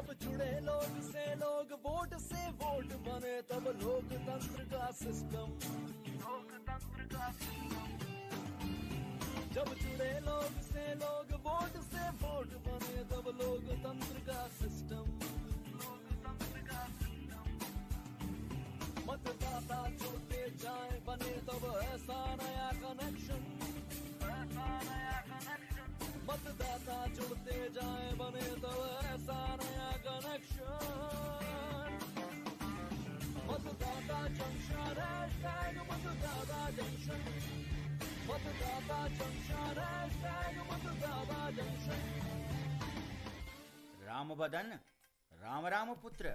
जब जुड़े लोग से लोग, वोट से वोट बने, तब लोकतंत्र का सिस्टम। जब जुड़े लोग से लोग, वोट से वोट बने, तब लोकतंत्र का सिस्टम। मतदाता जुड़ते जाए बने, तब ऐसा नया कनेक्शन। मतदाता जुड़ते जाए बने, तब ऐसा नया कनेक्शन। मतदाता जंक्शन, हैशटैग मतदाता जंक्शन। मतदाता जंक्शन, हैशटैग मतदाता जंक्शन। रामवदन, राम राम पुत्र,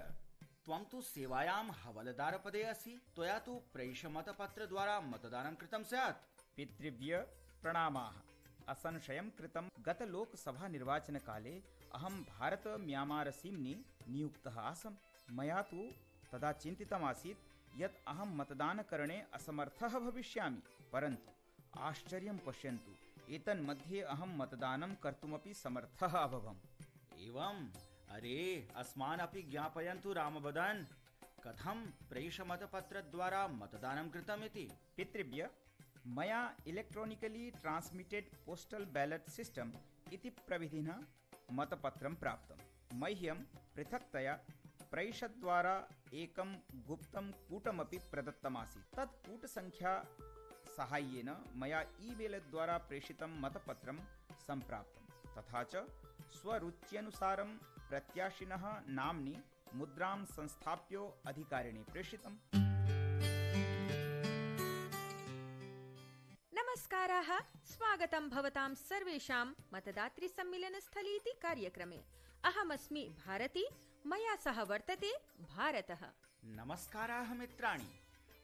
त्वं तु सेवायां हवलदार पदे असि। त्वया तु प्रैषमतपत्रद्वारा मतदानं कृतं स्यात्। पितृभ्य प्रणामाः। असंशयं कृतं गतलोकसभा निर्वाचनकाले अहं भारत म्यांमार सीम्नि नियुक्तः आसम्। मया तु तदा चिन्तितमासीत् यत् अहं मतदानकरणे असमर्थः भविष्यामि, परन्तु आश्चर्यं पश्यन्तु, एतन्मध्ये अहं मतदानं कर्तुमपि समर्थः अभवम्। एवम्? अरे, अस्मान् अपि ज्ञापयन्तु रामवदन, कथं प्रैषमतपत्रद्वारा मतदानं कृतम् इति। पितृभ्य, मया इलेक्ट्रोनिकली ट्रान्स्मिटेड पोस्टल बैलेट सिस्टम इति प्रविधिना मतपत्रं प्राप्तं। मह्यं पृथक्तया प्रैषद्वारा एकं गुप्तं कूटमपि प्रदत्तमासीत्। तत् कूटसङ्ख्या साहाय्येन मया ईमेल द्वारा प्रेषितं मतपत्रं सम्प्राप्तं, तथा च स्वरुच्यनुसारं प्रत्याशिनः नाम्नि मुद्रां संस्थाप्य अधिकारिणे प्रेषितम्। नमस्काराः, स्वागतं भवतां सर्वेषां मतदातृ सम्मिलनस्थली इति कार्यक्रमे। अहमस्मि भारती, मया सह वर्तते भारतः। नमस्काराः मित्राणि,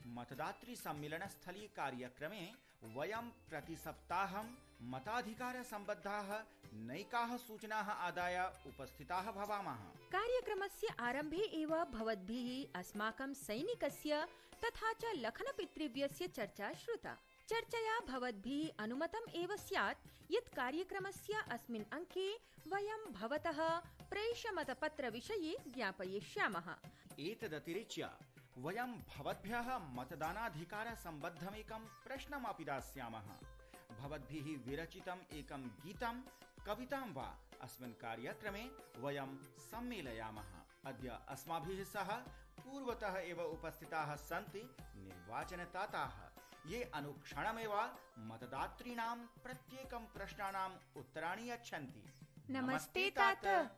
मतदातृ सम्मिलनस्थली कार्यक्रमे वयं प्रतिसप्ताहं मताधिकारसम्बद्धाः नैकाः सूचनाः आदाय उपस्थिताः भवामः। कार्यक्रमस्य आरम्भे एव भवद्भिः अस्माकं सैनिकस्य तथा च लखनपितृव्यस्य चर्चा श्रुता। चर्चया भवद्भिः अनुमतम् एव स्यात् यत् कार्यक्रमस्य अस्मिन् अङ्के वयं भवतः प्रैषमतपत्रविषये ज्ञापयिष्यामः। एतदतिरिच्य वयं भवद्भ्यः मतदानाधिकारसम्बद्धमेकं प्रश्नमपि दास्यामः। भवद्भिः विरचितम् एकं गीतं, कवितां वा अस्मिन् कार्यक्रमे वयं सम्मेलयामः। अद्य अस्माभिः सह पूर्वतः एव उपस्थिताः सन्ति निर्वाचनदाताः, ये अनुक्षणमेव मतदातॄणां प्रत्येकं प्रश्नानाम् उत्तराणि यच्छन्ति। नमस्ते तात।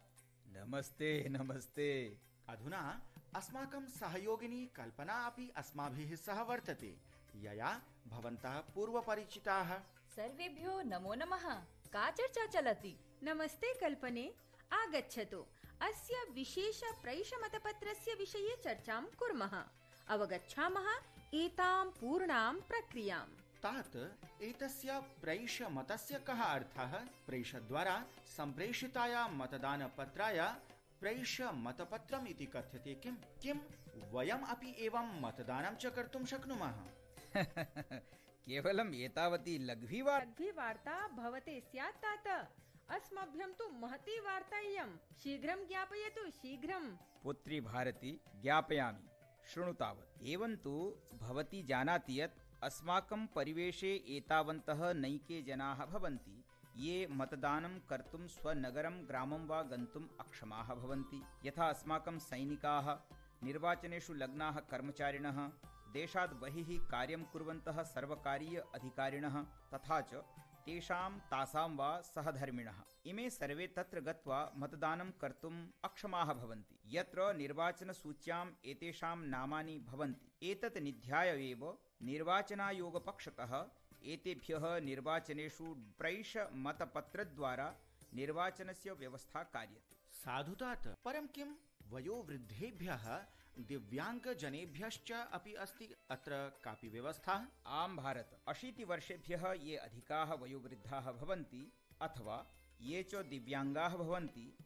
नमस्ते नमस्ते। अधुना अस्माकं सहयोगिनी कल्पना अपि अस्माभिः सह वर्तते, यया भवन्तः पूर्वपरिचिताः। सर्वेभ्यो नमो नमः। का चर्चा चलति? नमस्ते कल्पने, आगच्छतु। अस्य विशेष प्रैषमतपत्रस्य विषये चर्चां कुर्मः, अवगच्छामः एतां पूर्णां प्रक्रियां। तात, एतस्य प्रैषमतस्य कः अर्थः? प्रैषद्वारा सम्प्रेषिताय मतदानपत्राय प्रैषमतपत्रम् इति कथ्यते किम्? किं वयम् अपि एवं मतदानं च कर्तुं शक्नुमः? केवलम् एतावती लघ्वी वार्ता भवते स्यात् तात। अस्मभ्यं तु महती वार्ता इयं। शीघ्रं ज्ञापयतु, शीघ्रं। पुत्री भारती, ज्ञापयामि, शृणु तावत्। एवं तु भवती जानाति यत् अस्माकं परिवेशे एतावन्तः नैके जनाः भवन्ति ये मतदानं कर्तुं स्वनगरं ग्रामं वा गन्तुम् अक्षमाः भवन्ति। यथा अस्माकं सैनिकाः, निर्वाचनेषु लग्नाः कर्मचारिणः, देशात् बहिः कार्यं कुर्वन्तः सर्वकारीय अधिकारिणः, तथा च तेषां तासां वा सहधर्मिणः। इमे सर्वे तत्र गत्वा मतदानं कर्तुम् अक्षमाः भवन्ति। यत्र निर्वाचनसूच्याम् एतेषां नामानि भवन्ति, एतत् निध्याय एव निर्वाचनायोगपक्षतः एतेभ्यः निर्वाचनेषु प्रैषमतपत्रद्वारा निर्वाचनस्य व्यवस्था कार्यते। साधु तात, परं किं वयोवृद्धेभ्यः, दिव्यांगजनेभ्यश्च अपि अस्ति अत्र कापि व्यवस्था? आम् भारत, 80 वर्षेभ्यः ये अधिकाः वयोवृद्धाः भवन्ति अथवा ये च दिव्यांगाः भवन्ति,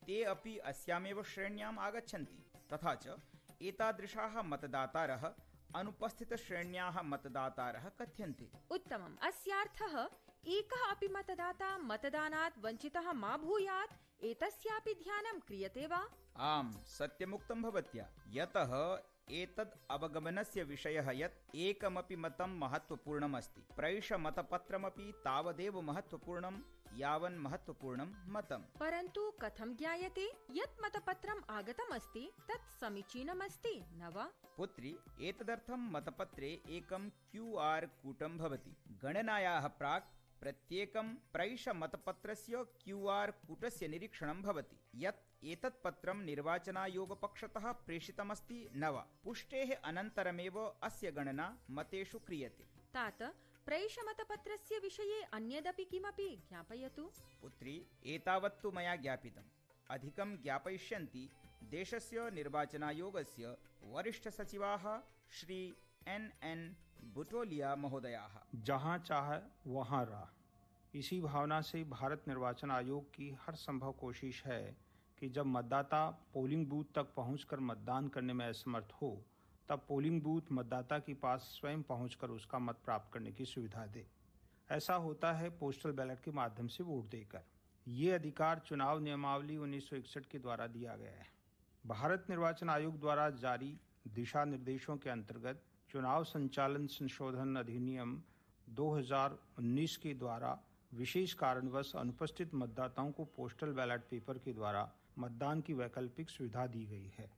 ते अपि अस्यामेव श्रेण्याम् आगच्छन्ति। तथा च एतादृशाः मतदातारः अनुपस्थित श्रेण्याः मतदातारः कथ्यन्ते। उत्तमम्। अस्यार्थः एकः अपि मतदाता मतदानात् वञ्चितः मा भूयात् एतस्यापि ध्यानं क्रियते वा? आम्, सत्यमुक्तं भवत्या। यतः एतद् अवगमनस्य विषयः यत् एकमपि मतं महत्त्वपूर्णम् अस्ति। प्रैषमतपत्रमपि तावदेव महत्त्वपूर्णं यावन् महत्त्वपूर्णं मतम्। परन्तु कथं ज्ञायते यत् मतपत्रम् आगतम् अस्ति तत् समीचीनम् अस्ति न वा? पुत्री, एतदर्थं मतपत्रे एकं QR कूटं भवति। गणनायाः प्राक् प्रत्येकं प्रैषमतपत्रस्य QR कूटस्य निरीक्षणं भवति यत् एतत् पत्रं निर्वाचनायोगपक्षतः प्रेषितमस्ति न वा। पुष्टेः अनन्तरमेव अस्य गणना मतेषु क्रियते। तात प्रैषमतपत्रस्य विषये अन्यदपि किमपि ज्ञापयतु। पुत्री, एतावत्तु मया ज्ञापितम्। अधिकं ज्ञापयिष्यन्ति देशस्य निर्वाचनायोगस्य वरिष्ठसचिवाः श्री NN बुटोलिया महोदयाः। जहां चाह वहां राह, इसी भावना से भारत निर्वाचन आयोग की हर संभव कोशिश है कि जब मतदाता पोलिंग बूथ तक पहुंचकर मतदान करने में असमर्थ हो तब पोलिंग बूथ मतदाता के पास स्वयं पहुंचकर उसका मत प्राप्त करने की सुविधा दे। ऐसा होता है पोस्टल बैलेट के माध्यम से वोट देकर। ये अधिकार चुनाव नियमावली 1961 के द्वारा दिया गया है। भारत निर्वाचन आयोग द्वारा जारी दिशा निर्देशों के अंतर्गत चुनाव संचालन संशोधन अधिनियम 2019 के द्वारा विशेष कारणवश अनुपस्थित मतदाताओं को पोस्टल बैलेट पेपर के द्वारा मतदान की वैकल्पिक सुविधा दी गई है।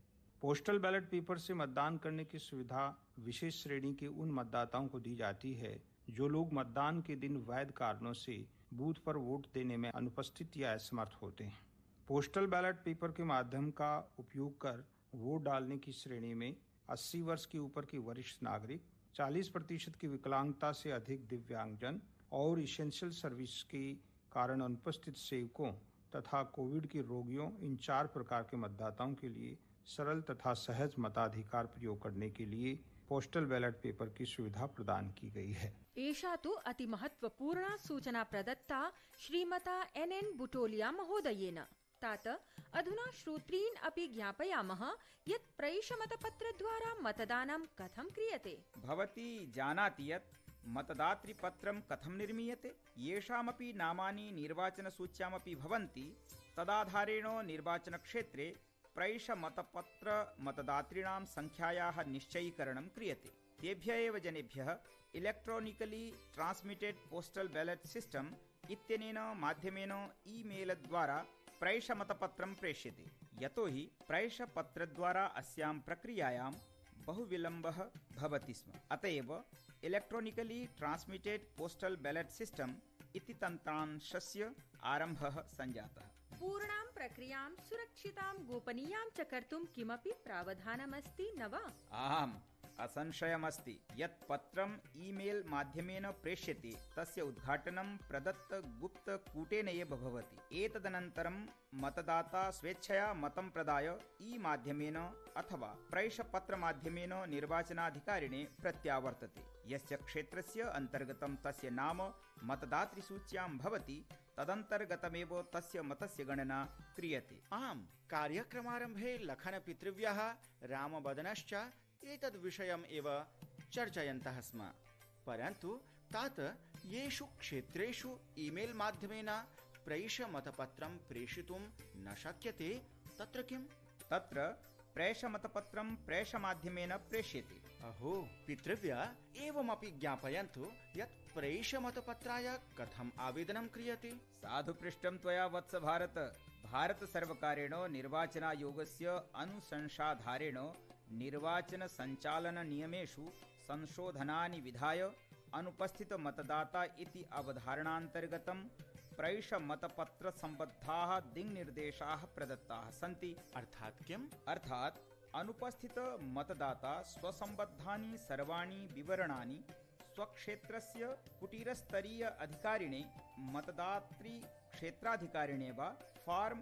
पोस्टल बैलेट पेपर से मतदान करने की सुविधा विशेष श्रेणी के उन मतदाताओं को दी जाती है जो लोग मतदान के दिन वैध कारणों से बूथ पर वोट देने में अनुपस्थित या असमर्थ होते हैं। पोस्टल बैलेट पेपर के माध्यम का उपयोग कर वोट डालने की श्रेणी में 80 वर्ष के ऊपर के वरिष्ठ नागरिक, 40% की विकलांगता से अधिक दिव्यांगजन और इसेंशियल सर्विस के कारण अनुपस्थित सेवकों तथा कोविड के रोगियों, इन 4 प्रकार के मतदाताओं के लिए सरल तथा सहज मताधिकार प्रयोग करने के लिए पोस्टल बैलेट पेपर की सुविधा प्रदान की गई है। एषा तु अति महत्वपूर्णा सूचना प्रदत्ता श्रीमता NN बुटोलिया महोदयेन। तात अधुना श्रोत्रीन् अपि ज्ञापयामः यत् प्रैषमतपत्रद्वारा मतदानं कथं क्रियते। भवती जानाति यत् मतदातृपत्रं कथं निर्मीयते? येषामपि नामानि निर्वाचनसूच्यामपि भवन्ति तदाधारेण निर्वाचनक्षेत्रे प्रैषमतपत्र मतदातॄणां संख्यायाः निश्चयीकरणं क्रियते। तेभ्यः एव जनेभ्यः electronically transmitted postal ballot system इत्यनेन माध्यमेन ईमेल द्वारा प्रैषमतपत्रं प्रेष्यते। यतोहि प्रैषपत्रद्वारा अस्यां प्रक्रियायां बहुविलम्बः भवति स्म। अतएव electronically transmitted postal ballot system इति तन्त्रांशस्य आरम्भः संजातः। पूर्णां प्रक्रियां सुरक्षितां गोपनीयां च कर्तुं किमपि प्रावधानमस्ति न वा? आम्, असंशयमस्ति यत् पत्रम् ईमेल माध्यमेन प्रेष्यते तस्य उद्घाटनं प्रदत्त गुप्त कूटेन एव भवति। एतदनन्तरं मतदाता स्वेच्छया मतं प्रदाय ई माध्यमेन अथवा प्रैषपत्र माध्यमेन निर्वाचनाधिकारिणे प्रत्यावर्तते। यस्य क्षेत्रस्य अन्तर्गतं तस्य नाम मतदातृसूच्यां भवति तदन्तर्गतमेव तस्य मतस्य गणना क्रियते। आम्, कार्यक्रमारम्भे लखनपितृव्यः रामवदनश्च एतद् विषयम् एव चर्चयन्तः स्म। परन्तु तात येषु क्षेत्रेषु ईमेल माध्यमेन प्रैषमतपत्रं प्रेषितुं न शक्यते तत्र किम्? तत्र प्रैषमतपत्रं प्रैषमाध्यमेन प्रेष्यते। अहो पितृव्य, एवमपि ज्ञापयन्तु यत् प्रैषमतपत्राय कथम् आवेदनं क्रियते? साधु पृष्टं त्वया वत्स भारत। भारत सर्वकारेण निर्वाचनायोगस्य अनुशंसाधारेण निर्वाचन संचालन नियमेषु संशोधनानि विधाय अनुपस्थित मतदाता इति अवधारणान्तर्गतं प्रैषमतपत्र सम्बद्धाः दिङ्निर्देशाः प्रदत्ताः सन्ति। अर्थात् किम्? अर्थात् अनुपस्थित मतदाता स्वसम्बद्धानि सर्वाणि विवरणानि स्वक्षेत्रस्य कुटीरस्तरीय अधिकारिणे मतदातृ क्षेत्राधिकारिणे वा फॉर्म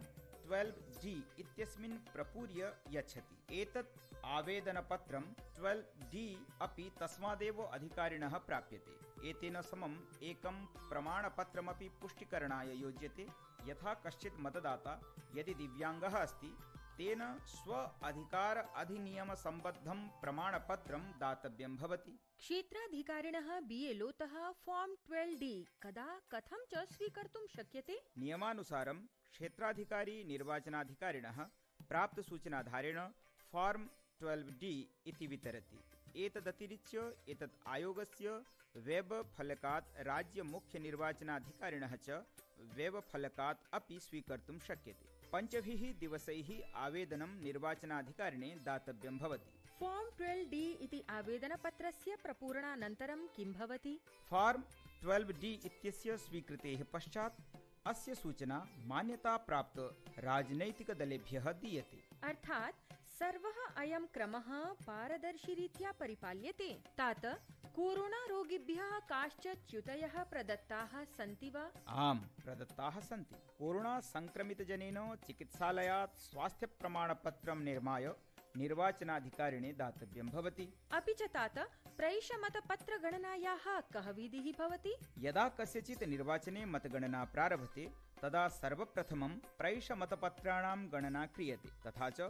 12G इत्यस्मिन् प्रपूर्य यच्छति। एतत् आवेदनपत्रं 12D अपि तस्मादेव अधिकारिणः प्राप्यते। एतेन समम् एकं प्रमाणपत्रमपि पुष्टिकरणाय योज्यते। यथा कश्चित् मतदाता यदि दिव्यांगः अस्ति तेन स्व अधिकार अधिनियम संबद्धं प्रमाणपत्रं दातव्यं भवति। क्षेत्राधिकारिणः BLOतः फॉर्म 12D कदा कथं च स्वीकर्तुं शक्यते? नियमानुसारं क्षेत्राधिकारी निर्वाचनाधिकारिणः प्राप्तसूचनाधारेण फॉर्म 12D इति वितरति। एतदतिरिच्य एतत् आयोगस्य वेब फलकात् राज्य मुख्य निर्वाचनाधिकारिणः च वेब फलकात् अपि स्वीकर्तुं शक्यते। 5 दिवसैः आवेदनं निर्वाचनाधिकारिणे दातव्यं भवति। फॉर्म 12D इति आवेदनपत्रस्य प्रपूरणानन्तरं किं भवति? फॉर्म 12D इत्यस्य स्वीकृतेः पश्चात् अस्य सूचना मान्यता प्राप्त राजनैतिकदलेभ्यः दीयते। अर्थात् सर्वः अयं क्रमः पारदर्शिरीत्या परिपाल्यते। तात कोरोना रोगिभ्यः काश्चित् च्युतयः प्रदत्ताः सन्ति वा? आम्, प्रदत्ताः सन्ति। कोरोना संक्रमितजनेन चिकित्सालयात् स्वास्थ्यप्रमाणपत्रं निर्माय निर्वाचनाधिकारिणे दातव्यं भवति। अपि च तात प्रैषमतपत्रगणनायाः कः विधिः भवति? यदा कस्यचित् निर्वाचने मतगणना प्रारभते तदा सर्वप्रथमं प्रैषमतपत्राणां गणना क्रियते। तथा च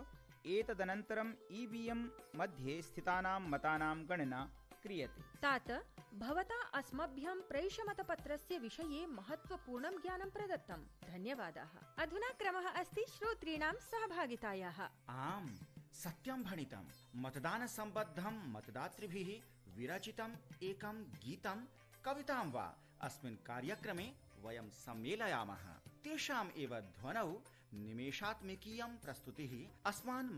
एतदनन्तरं EVM मध्ये स्थितानां मतानां गणना क्रियते। तात भवता अस्मभ्यं प्रैषमतपत्रस्य विषये महत्वपूर्णं ज्ञानं प्रदत्तं। धन्यवादाः। अधुना क्रमः अस्ति श्रोतॄणां सहभागितायाः। आम्, सत्यं भणितं। मतदानसम्बद्धं मतदातृभिः विरचितम् एकं गीतं कवितां वा अस्मिन् कार्यक्रमे वयं सम्मेलयामः। तेषाम् एव ध्वनौ निमेषात्मिकीयं प्रस्तुतिः अस्मान्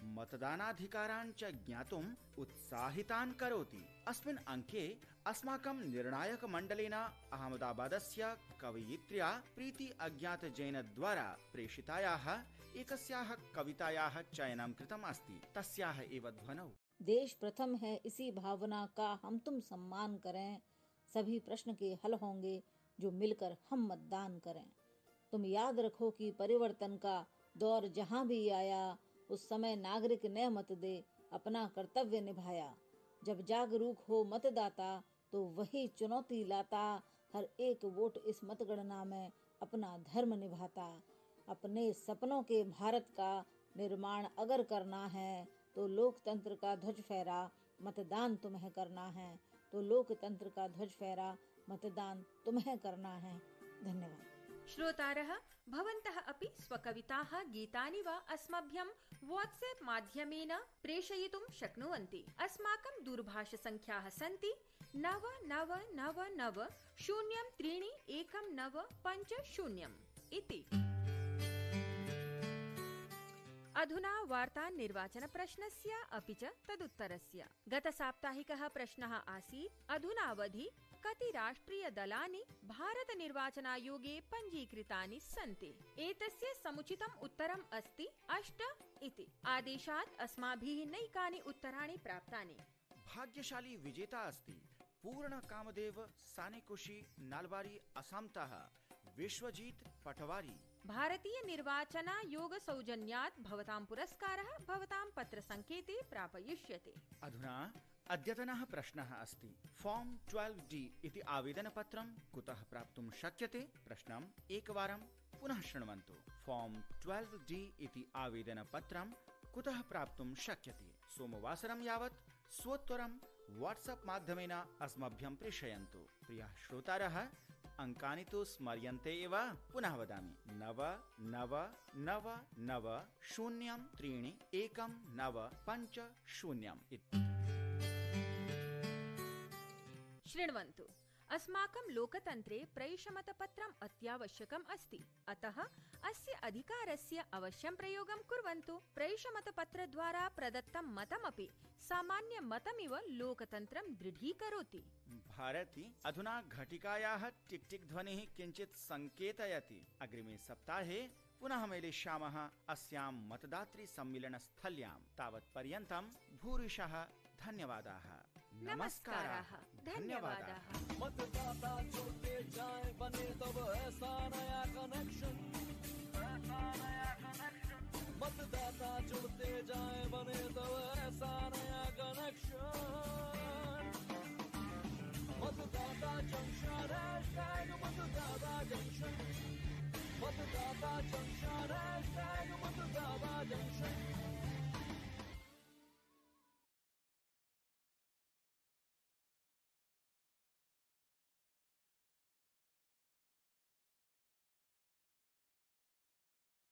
मतदानाधिकारान् च ज्ञातुम् उत्साहितान् करोति। अस्मिन् अङ्के अस्माकं निर्णायकमण्डलेन अहमदाबादस्य कवयित्र्या प्रीति अज्ञात जैन द्वारा प्रेषितायाः एकस्याः कवितायाः चयनं कृतम् अस्ति। तस्याः एव ध्वनौ। देश प्रथम है, इसी भावना का हम तुम सम्मान करें। सभी प्रश्न के हल होंगे जो मिलकर हम मतदान करें। तुम याद रखो कि परिवर्तन का दौर जहाँ भी आया, उस समय नागरिक ने मत दे अपना कर्तव्य निभाया। जब जागरूक हो मतदाता तो वही चुनौती लाता, हर एक वोट इस मतगणना में अपना धर्म निभाता। अपने सपनों के भारत का निर्माण अगर करना है तो लोकतंत्र का ध्वज फहरा मतदान तुम्हें करना है। तो लोकतंत्र का ध्वज फहरा मतदान तुम्हें करना है। धन्यवाद। श्रोतारः, भवन्तः अपि स्वकविताः गीतानि वा अस्मभ्यं WhatsApp माध्यमेन प्रेषयितुं शक्नुवन्ति। अस्माकं दूरभाषसङ्ख्याः सन्ति 9999031950 इति। अधुना वार्ता निर्वाचन प्रश्नस्य अपि च तदुत्तरस्य। गतसाप्ताहिकः प्रश्नः आसीत्, अधुनावधि कति राष्ट्रियदलानि भारत निर्वाचनायोगे पञ्जीकृतानि सन्ति? एतस्य समुचितम् उत्तरम् अस्ति 8 इति। आदेशात् अस्माभिः नैकानि उत्तराणि प्राप्तानि। भाग्यशाली विजेता अस्ति पूर्ण कामदेव सानेकुशी नालबारी असमतः विश्वजीत पटवारी। भारतीय निर्वाचनायोग सौजन्यात् भवतां पुरस्कारः भवतां पत्रसङ्केते प्रापयिष्यते। अधुना अद्यतनः प्रश्नः अस्ति, फॉर्म 12D इति आवेदनपत्रं कुतः प्राप्तुं शक्यते? प्रश्नम् एकवारं पुनः शृण्वन्तु। फॉर्म 12D इति आवेदनपत्रं कुतः प्राप्तुं शक्यते? सोमवासरं यावत् स्वोत्तरं WhatsApp माध्यमेन अस्मभ्यं प्रेषयन्तु। प्रियः श्रोतारः, अंकानि तु स्मर्यन्ते एव। पुनः वदामि 9999031950 शृण्वन्तु। अस्माकं लोकतन्त्रे प्रैषमतपत्रम् अत्यावश्यकम् अस्ति। अतः अस्य अधिकारस्य अवश्यं प्रयोगं कुर्वन्तु। प्रैषमतपत्रद्वारा प्रदत्तं मतमपि सामान्यमतमिव लोकतन्त्रं दृढीकरोति। भारती अधुना घटिकायाः टिक् टिक् ध्वनिः किञ्चित् सङ्केतयति। अग्रिमे सप्ताहे पुनः मेलिष्यामः अस्यां मतदातृ सम्मिलनस्थल्यां। तावत् पर्यन्तं भूरिशः धन्यवादाः। नमस्काराः। धन्यवादाः। मतदाता जुड़ते जाए, बने तब ऐसा नया कनेक्शन। मतदाता